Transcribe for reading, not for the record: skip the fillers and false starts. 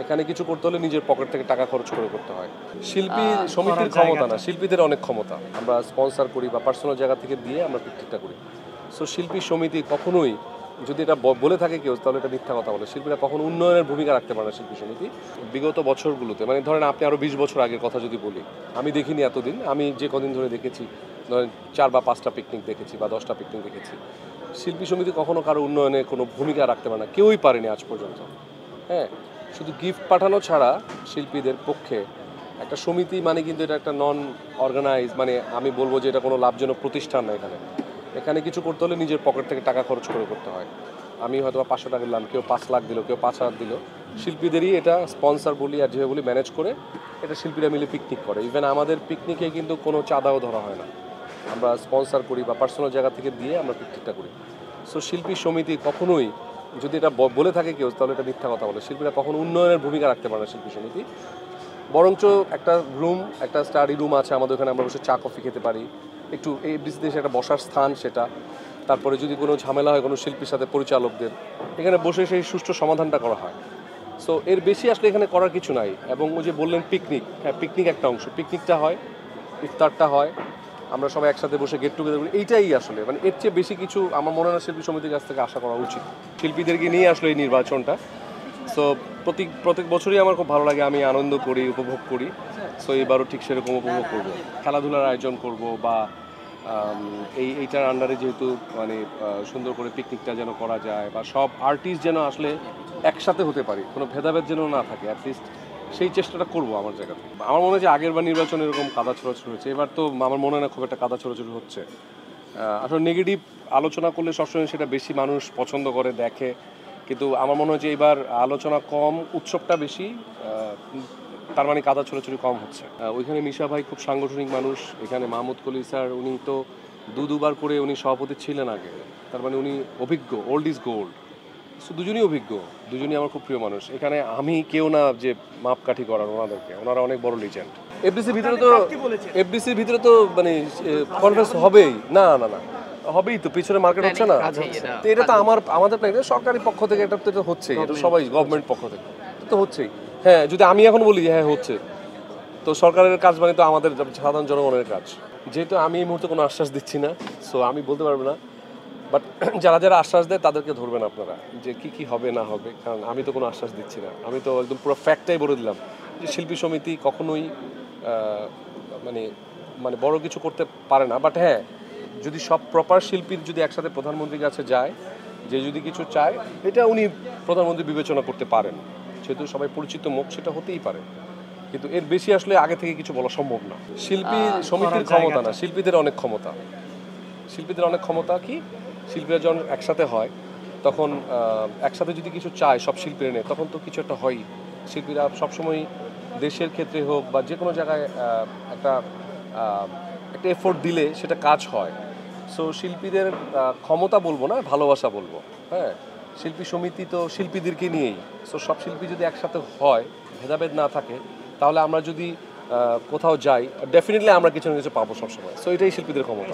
এখানে কিছু করতে হলে নিজের পকেট থেকে টাকা খরচ করে করতে হয়। শিল্পী সমিতির ক্ষমতা না, শিল্পীদের অনেক ক্ষমতা। আমরা স্পন্সর করি বা পার্সোনাল জায়গা থেকে দিয়ে আমরা পিকনিকটা করি। সো শিল্পী সমিতি কখনোই যদি এটা বলে থাকে কেউ তাহলে এটা মিথ্যা কথা বলে। শিল্পীরা কখনো উন্নয়নের ভূমিকা রাখতে পারে না শিল্পী সমিতি। বিগত বছরগুলোতে মানে ধরেন আপনি আরও 20 বছর আগের কথা যদি বলি, আমি দেখিনি এতদিন, আমি যে কদিন ধরে দেখেছি ধরেন 4 বা 5টা পিকনিক দেখেছি বা 10টা পিকনিক দেখেছি। শিল্পী সমিতি কখনো কারো উন্নয়নে কোনো ভূমিকা রাখতে পারে না, কেউই পারেনি আজ পর্যন্ত। হ্যাঁ, শুধু গিফট পাঠানো ছাড়া শিল্পীদের পক্ষে একটা সমিতি মানে কিন্তু এটা একটা নন অর্গানাইজ, মানে আমি বলবো যে এটা কোনো লাভজনক প্রতিষ্ঠান না। এখানে কিছু করতে হলে নিজের পকেট থেকে টাকা খরচ করে করতে হয়। আমি হয়তো 500 টাকা দিলাম, কেউ 5 লাখ দিল, কেউ 5,000 দিল। শিল্পীদেরই এটা স্পন্সর বলি আর যেভাবে বলি ম্যানেজ করে এটা শিল্পীরা মিলে পিকনিক করে। ইভেন আমাদের পিকনিকে কিন্তু কোনো চাঁদাও ধরা হয় না, আমরা স্পন্সর করি বা পার্সোনাল জায়গা থেকে দিয়ে আমরা পিকনিকটা করি। সো শিল্পী সমিতি কখনোই যদি এটা বলে থাকে কেউ তাহলে এটা মিথ্যা কথা বলে। শিল্পীরা কখনো উন্নয়নের ভূমিকা রাখতে পারে না শিল্পী সমিতি। বরঞ্চ একটা রুম, একটা স্টাডি রুম আছে আমাদের ওখানে, আমরা বসে চা কফি খেতে পারি, একটু এই দেশে একটা বসার স্থান সেটা। তারপরে যদি কোনো ঝামেলা হয় কোনো শিল্পীর সাথে পরিচালকদের, এখানে বসে সেই সুষ্ঠু সমাধানটা করা হয়। সো এর বেশি আসলে এখানে করার কিছু নাই। এবং ওই যে বললেন পিকনিক, হ্যাঁ পিকনিক একটা অংশ, পিকনিকটা হয়, ইফতারটা হয়, আমরা সবাই একসাথে বসে গেট টুগেদার করি, এইটাই আসলে মানে এর চেয়ে বেশি কিছু আমার মনে হয় না শিল্পী সমিতির কাছ থেকে আশা করা উচিত। শিল্পীদেরকে নিয়ে আসলে এই নির্বাচনটা। সো প্রত্যেক বছরই আমার খুব ভালো লাগে, আমি আনন্দ করি, উপভোগ করি। সো এবারও ঠিক সেরকম উপভোগ করব, খেলাধুলার আয়োজন করব বা এইটার আন্ডারে যেহেতু মানে সুন্দর করে পিকনিকটা যেন করা যায় বা সব আর্টিস্ট যেন আসলে একসাথে হতে পারি, কোনো ভেদাভেদ যেন না থাকে, অ্যাটলিস্ট সেই চেষ্টাটা করবো আমার জায়গা থেকে। আমার মনে হয় যে আগের বার নির্বাচনে এরকম কাদা ছোড়াছুড়ি হয়েছে, এবার তো আমার মনে হয় না খুব একটা কাদা ছোড়াছুড়ি হচ্ছে। আসলে নেগেটিভ আলোচনা করলে সবসময় সেটা বেশি মানুষ পছন্দ করে দেখে, কিন্তু আমার মনে হয় যে এবার আলোচনা কম, উৎসবটা বেশি, তার মানে কাদা ছোড়াছুড়ি কম হচ্ছে। ওইখানে মিশা ভাই খুব সাংগঠনিক মানুষ, এখানে মাহমুদ কলি স্যার উনি তো দুবার করে উনি সভাপতি ছিলেন আগে, তার মানে উনি অভিজ্ঞ, ওল্ড ইজ গোল্ড। সো দুজনই অভিজ্ঞ, দুজনই আমার খুব প্রিয় মানুষ। এখানে আমি কেউ না যে মাপকাঠি করার ওনাদেরকে, ওনারা অনেক বড় লিজেন্ড। এফডিসির ভিতরে তো মানে কনফারেন্স হবেই, না না না হবেই তো, পিছনে মার্কেট হচ্ছে না তো, এটা তো আমাদের প্ল্যান, সরকারি পক্ষ থেকে এটা তো এটা হচ্ছেই, এটা সবাই গভর্নমেন্ট পক্ষ থেকে তো হচ্ছেই। হ্যাঁ, যদি আমি এখন বলি হ্যাঁ হচ্ছে, তো সরকারের কাজ মানে তো আমাদের সাধারণ জনগণের কাজ। যেহেতু আমি এই মুহূর্তে কোনো আশ্বাস দিচ্ছি না, সো আমি বলতে পারবো না, বাট যারা আশ্বাস দেয় তাদেরকে ধরবেন আপনারা যে কি হবে না হবে, কারণ আমি তো কোনো আশ্বাস দিচ্ছি না। আমি তো একদম পুরো ফ্যাক্টটাই বলে দিলাম যে শিল্পী সমিতি কখনোই মানে মানে বড় কিছু করতে পারে না। বাট হ্যাঁ, যদি সব প্রপার শিল্পীর যদি একসাথে প্রধানমন্ত্রীর কাছে যায়, যে যদি কিছু চায়, এটা উনি প্রধানমন্ত্রী বিবেচনা করতে পারেন, যেহেতু সবাই পরিচিত মুখ, সেটা হতেই পারে। কিন্তু এর বেশি আসলে আগে থেকে কিছু বলা সম্ভব না। শিল্পী সমিতির ক্ষমতা না, শিল্পীদের অনেক ক্ষমতা। শিল্পীদের অনেক ক্ষমতা কি, শিল্পীরা যখন একসাথে হয় তখন একসাথে যদি কিছু চায় সব শিল্পীরা নেয়, তখন তো কিছু একটা হয়ই। শিল্পীরা সবসময় দেশের ক্ষেত্রে হোক বা যে কোনো জায়গায় একটা এফোর্ট দিলে সেটা কাজ হয়। সো শিল্পীদের ক্ষমতা বলবো না, ভালোবাসা বলবো। হ্যাঁ, শিল্পী সমিতি তো শিল্পীদেরকে নিয়েই। সো সব শিল্পী যদি একসাথে হয়, ভেদাভেদ না থাকে, তাহলে আমরা যদি কোথাও যাই ডেফিনেটলি আমরা কিছু না কিছু পাবো সবসময়। সো এটাই শিল্পীদের ক্ষমতা।